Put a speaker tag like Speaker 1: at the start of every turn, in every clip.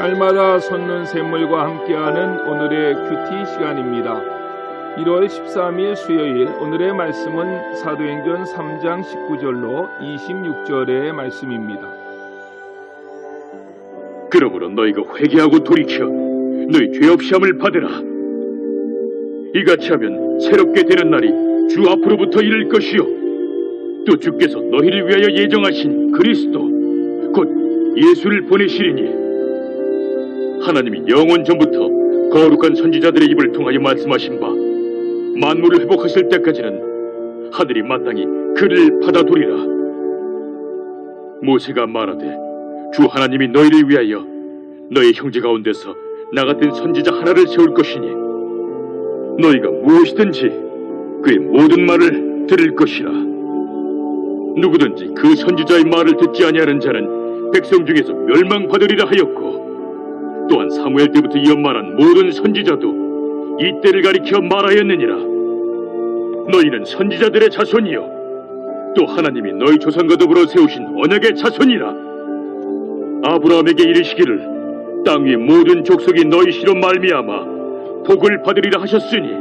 Speaker 1: 날마다 솟는 샘물과 함께하는 오늘의 큐티 시간입니다. 1월 13일 수요일 오늘의 말씀은 사도행전 3장 19절로 26절의 말씀입니다.
Speaker 2: 그러므로 너희가 회개하고 돌이켜 너희 죄 없이함을 받으라. 이같이 하면 새롭게 되는 날이 주 앞으로부터 이를 것이요 또 주께서 너희를 위하여 예정하신 그리스도 곧 예수를 보내시리니 하나님이 영원 전부터 거룩한 선지자들의 입을 통하여 말씀하신 바 만물을 회복하실 때까지는 하늘이 마땅히 그를 받아두리라. 모세가 말하되 주 하나님이 너희를 위하여 너희 형제 가운데서 나 같은 선지자 하나를 세울 것이니 너희가 무엇이든지 그의 모든 말을 들을 것이라. 누구든지 그 선지자의 말을 듣지 아니하는 자는 백성 중에서 멸망받으리라 하였고 또한 사무엘 때부터 이어 말한 모든 선지자도 이 때를 가리켜 말하였느니라. 너희는 선지자들의 자손이요 또 하나님이 너희 조상과 더불어 세우신 언약의 자손이라. 아브라함에게 이르시기를 땅 위의 모든 족속이 너희 씨로 말미암아 복을 받으리라 하셨으니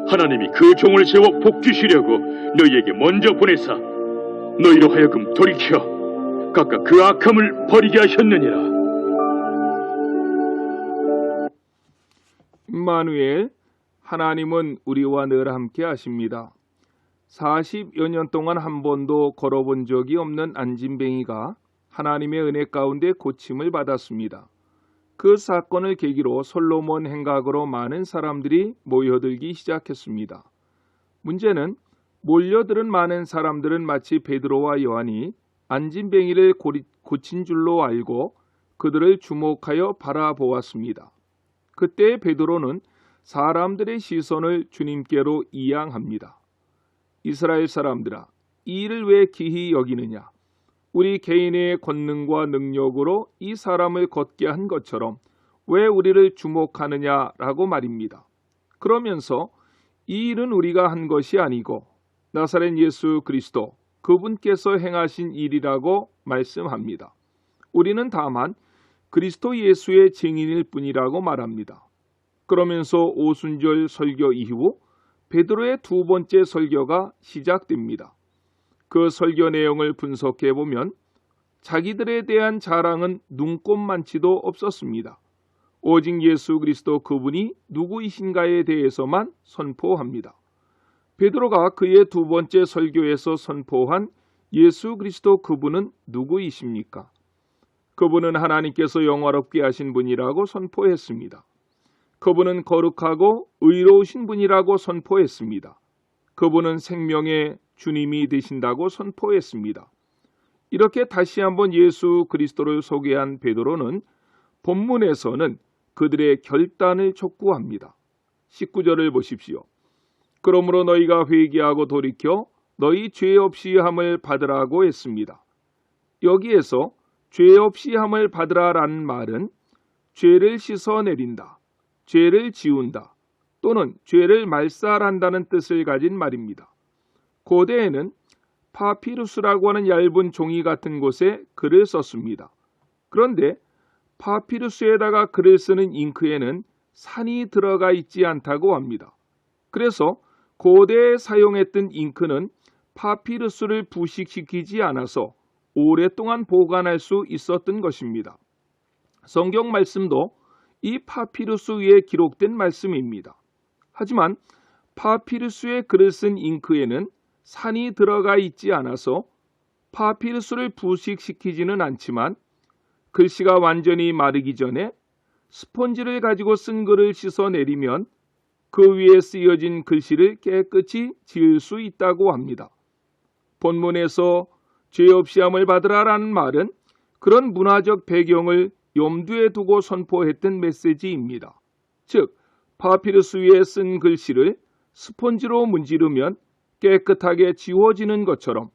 Speaker 2: 하나님이 그 종을 세워 복 주시려고 너희에게 먼저 보내사 너희로 하여금 돌이켜 각각 그 악함을 버리게 하셨느니라.
Speaker 1: 임마누엘, 하나님은 우리와 늘 함께 하십니다. 40여 년 동안 한 번도 걸어본 적이 없는 안진뱅이가 하나님의 은혜 가운데 고침을 받았습니다. 그 사건을 계기로 솔로몬 행각으로 많은 사람들이 모여들기 시작했습니다. 문제는 몰려들은 많은 사람들은 마치 베드로와 요한이 안진뱅이를 고친 줄로 알고 그들을 주목하여 바라보았습니다. 그때 베드로는 사람들의 시선을 주님께로 이양합니다. 이스라엘 사람들아, 이 일을 왜 기히 여기느냐? 우리 개인의 권능과 능력으로 이 사람을 걷게 한 것처럼 왜 우리를 주목하느냐라고 말입니다. 그러면서 이 일은 우리가 한 것이 아니고 나사렛 예수 그리스도 그분께서 행하신 일이라고 말씀합니다. 우리는 다만 그리스도 예수의 증인일 뿐이라고 말합니다. 그러면서 오순절 설교 이후 베드로의 두 번째 설교가 시작됩니다. 그 설교 내용을 분석해 보면 자기들에 대한 자랑은 눈꼽만치도 없었습니다. 오직 예수 그리스도 그분이 누구이신가에 대해서만 선포합니다. 베드로가 그의 두 번째 설교에서 선포한 예수 그리스도 그분은 누구이십니까? 그분은 하나님께서 영화롭게 하신 분이라고 선포했습니다. 그분은 거룩하고 의로우신 분이라고 선포했습니다. 그분은 생명의 주님이 되신다고 선포했습니다. 이렇게 다시 한번 예수 그리스도를 소개한 베드로는 본문에서는 그들의 결단을 촉구합니다. 19절을 보십시오. 그러므로 너희가 회개하고 돌이켜 너희 죄 없이 함을 받으라고 했습니다. 여기에서 죄 없이 함을 받으라라는 말은 죄를 씻어내린다, 죄를 지운다, 또는 죄를 말살한다는 뜻을 가진 말입니다. 고대에는 파피루스라고 하는 얇은 종이 같은 곳에 글을 썼습니다. 그런데 파피루스에다가 글을 쓰는 잉크에는 산이 들어가 있지 않다고 합니다. 그래서 고대에 사용했던 잉크는 파피루스를 부식시키지 않아서 오랫동안 보관할 수 있었던 것입니다. 성경 말씀도 이 파피루스 위에 기록된 말씀입니다. 하지만 파피루스에 글을 쓴 잉크에는 산이 들어가 있지 않아서 파피루스를 부식시키지는 않지만 글씨가 완전히 마르기 전에 스펀지를 가지고 쓴 글을 씻어내리면 그 위에 쓰여진 글씨를 깨끗이 지을 수 있다고 합니다. 본문에서 죄 없이 함을 받으라라는 말은 그런 문화적 배경을 염두에 두고 선포했던 메시지입니다. 즉, 파피루스 위에 쓴 글씨를 스펀지로 문지르면 깨끗하게 지워지는 것처럼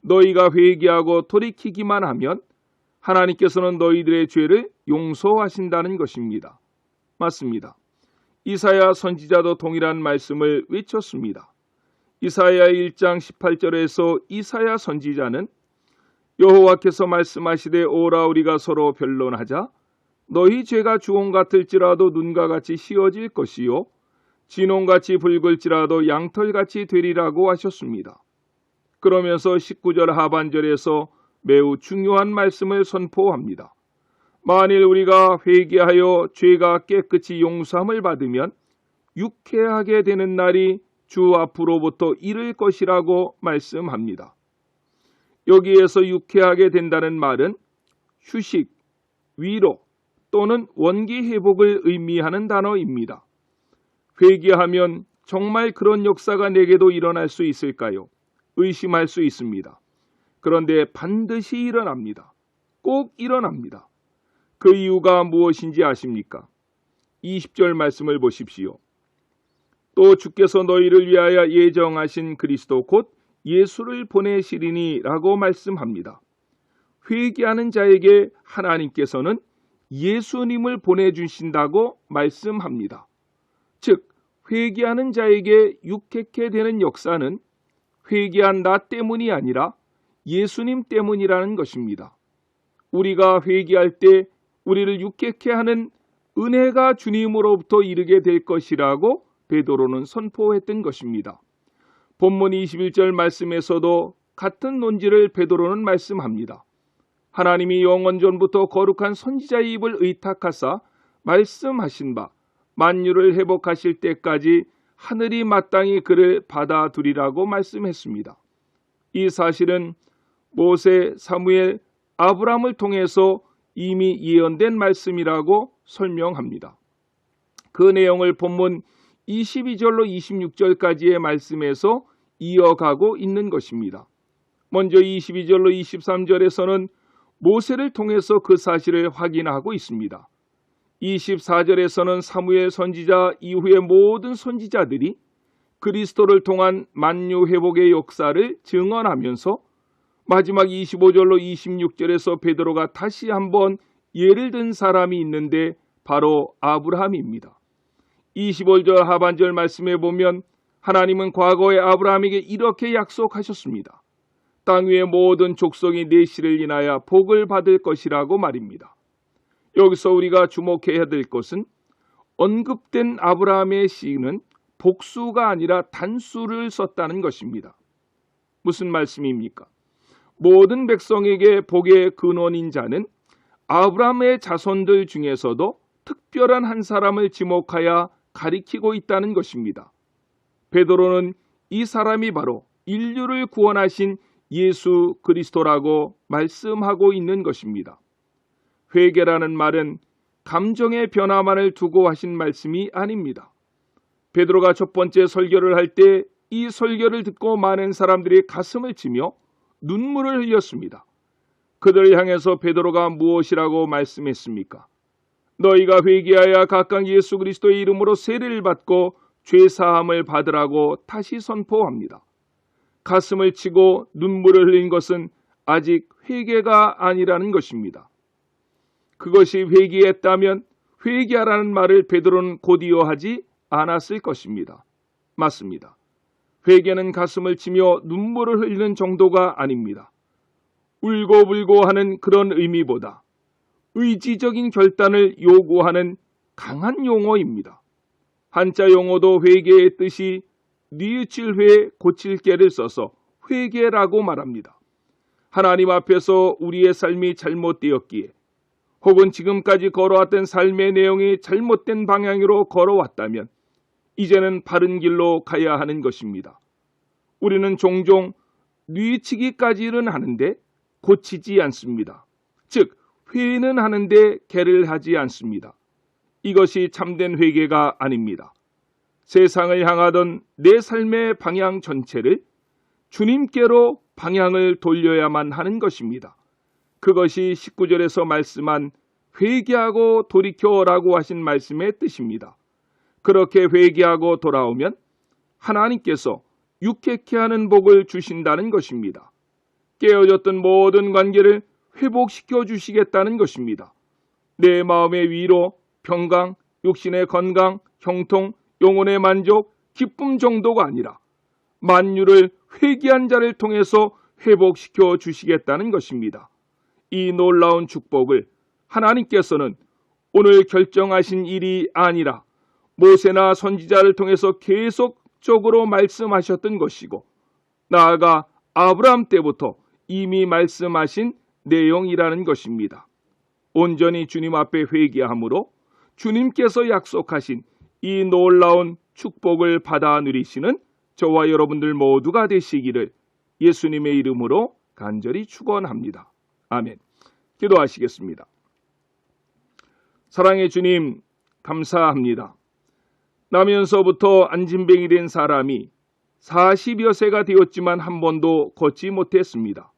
Speaker 1: 너희가 회개하고 돌이키기만 하면 하나님께서는 너희들의 죄를 용서하신다는 것입니다. 맞습니다. 이사야 선지자도 동일한 말씀을 외쳤습니다. 이사야 1장 18절에서 이사야 선지자는 여호와께서 말씀하시되 오라 우리가 서로 변론하자 너희 죄가 주홍 같을지라도 눈과 같이 씌어질 것이요 진홍같이 붉을지라도 양털같이 되리라고 하셨습니다. 그러면서 19절 하반절에서 매우 중요한 말씀을 선포합니다. 만일 우리가 회개하여 죄가 깨끗이 용서함을 받으면 유쾌하게 되는 날이 주 앞으로부터 이를 것이라고 말씀합니다. 여기에서 유쾌하게 된다는 말은 휴식, 위로 또는 원기 회복을 의미하는 단어입니다. 회개하면 정말 그런 역사가 내게도 일어날 수 있을까요? 의심할 수 있습니다. 그런데 반드시 일어납니다. 꼭 일어납니다. 그 이유가 무엇인지 아십니까? 20절 말씀을 보십시오. 또 주께서 너희를 위하여 예정하신 그리스도 곧 예수를 보내시리니 라고 말씀합니다. 회개하는 자에게 하나님께서는 예수님을 보내주신다고 말씀합니다. 즉 회개하는 자에게 유쾌케 되는 역사는 회개한 나 때문이 아니라 예수님 때문이라는 것입니다. 우리가 회개할 때 우리를 유쾌케 하는 은혜가 주님으로부터 이르게 될 것이라고 베드로는 선포했던 것입니다. 본문 21절 말씀에서도 같은 논지를 베드로는 말씀합니다. 하나님이 영원전부터 거룩한 선지자의 입을 의탁하사 말씀하신 바 만유를 회복하실 때까지 하늘이 마땅히 그를 받아두리라고 말씀했습니다. 이 사실은 모세, 사무엘, 아브라함을 통해서 이미 예언된 말씀이라고 설명합니다. 그 내용을 본문 22절로 26절까지의 말씀에서 이어가고 있는 것입니다. 먼저 22절로 23절에서는 모세를 통해서 그 사실을 확인하고 있습니다. 24절에서는 사무엘 선지자 이후의 모든 선지자들이 그리스도를 통한 만유 회복의 역사를 증언하면서 마지막 25절로 26절에서 베드로가 다시 한번 예를 든 사람이 있는데 바로 아브라함입니다. 25절 하반절 말씀에 보면 하나님은 과거에 아브라함에게 이렇게 약속하셨습니다. 땅 위의 모든 족속이 내 씨를 인하여 복을 받을 것이라고 말입니다. 여기서 우리가 주목해야 될 것은 언급된 아브라함의 씨는 복수가 아니라 단수를 썼다는 것입니다. 무슨 말씀입니까? 모든 백성에게 복의 근원인 자는 아브라함의 자손들 중에서도 특별한 한 사람을 지목하여 가리키고 있다는 것입니다. 베드로는 이 사람이 바로 인류를 구원하신 예수 그리스도라고 말씀하고 있는 것입니다. 회개라는 말은 감정의 변화만을 두고 하신 말씀이 아닙니다. 베드로가 첫 번째 설교를 할 때 이 설교를 듣고 많은 사람들이 가슴을 치며 눈물을 흘렸습니다. 그들을 향해서 베드로가 무엇이라고 말씀했습니까? 너희가 회개하여 각각 예수 그리스도의 이름으로 세례를 받고 죄사함을 받으라고 다시 선포합니다. 가슴을 치고 눈물을 흘린 것은 아직 회개가 아니라는 것입니다. 그것이 회개했다면 회개하라는 말을 베드로는 곧이어 하지 않았을 것입니다. 맞습니다. 회개는 가슴을 치며 눈물을 흘리는 정도가 아닙니다. 울고불고 하는 그런 의미보다 의지적인 결단을 요구하는 강한 용어입니다. 한자 용어도 회개의 뜻이 뉘우칠 회 고칠 개를 써서 회개라고 말합니다. 하나님 앞에서 우리의 삶이 잘못되었기에 혹은 지금까지 걸어왔던 삶의 내용이 잘못된 방향으로 걸어왔다면 이제는 바른 길로 가야 하는 것입니다. 우리는 종종 뉘우치기까지는 하는데 고치지 않습니다. 즉 회는 하는데 개를 하지 않습니다. 이것이 참된 회개가 아닙니다. 세상을 향하던 내 삶의 방향 전체를 주님께로 방향을 돌려야만 하는 것입니다. 그것이 19절에서 말씀한 회개하고 돌이켜라고 하신 말씀의 뜻입니다. 그렇게 회개하고 돌아오면 하나님께서 유쾌케 하는 복을 주신다는 것입니다. 깨어졌던 모든 관계를 회복시켜 주시겠다는 것입니다. 내 마음의 위로, 평강, 육신의 건강, 형통, 영혼의 만족, 기쁨 정도가 아니라 만유를 회개한 자를 통해서 회복시켜 주시겠다는 것입니다. 이 놀라운 축복을 하나님께서는 오늘 결정하신 일이 아니라 모세나 선지자를 통해서 계속적으로 말씀하셨던 것이고 나아가 아브라함 때부터 이미 말씀하신 내용이라는 것입니다. 온전히 주님 앞에 회개함으로 주님께서 약속하신 이 놀라운 축복을 받아 누리시는 저와 여러분들 모두가 되시기를 예수님의 이름으로 간절히 축원합니다. 아멘. 기도하시겠습니다. 사랑의 주님, 감사합니다. 나면서부터 안진뱅이 된 사람이 40여 세가 되었지만 한 번도 걷지 못했습니다.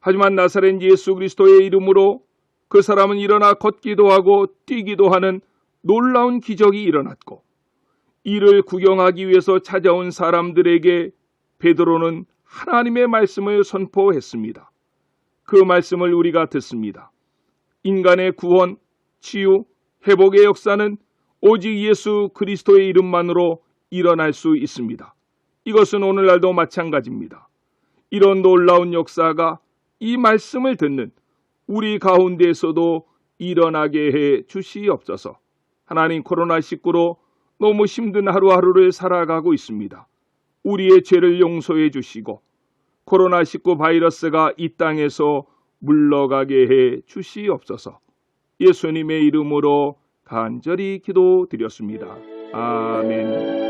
Speaker 1: 하지만 나사렛 예수 그리스도의 이름으로 그 사람은 일어나 걷기도 하고 뛰기도 하는 놀라운 기적이 일어났고 이를 구경하기 위해서 찾아온 사람들에게 베드로는 하나님의 말씀을 선포했습니다. 그 말씀을 우리가 듣습니다. 인간의 구원, 치유, 회복의 역사는 오직 예수 그리스도의 이름만으로 일어날 수 있습니다. 이것은 오늘날도 마찬가지입니다. 이런 놀라운 역사가 이 말씀을 듣는 우리 가운데에서도 일어나게 해 주시옵소서. 하나님, 코로나19로 너무 힘든 하루하루를 살아가고 있습니다. 우리의 죄를 용서해 주시고 코로나19 바이러스가 이 땅에서 물러가게 해 주시옵소서. 예수님의 이름으로 간절히 기도드렸습니다. 아멘.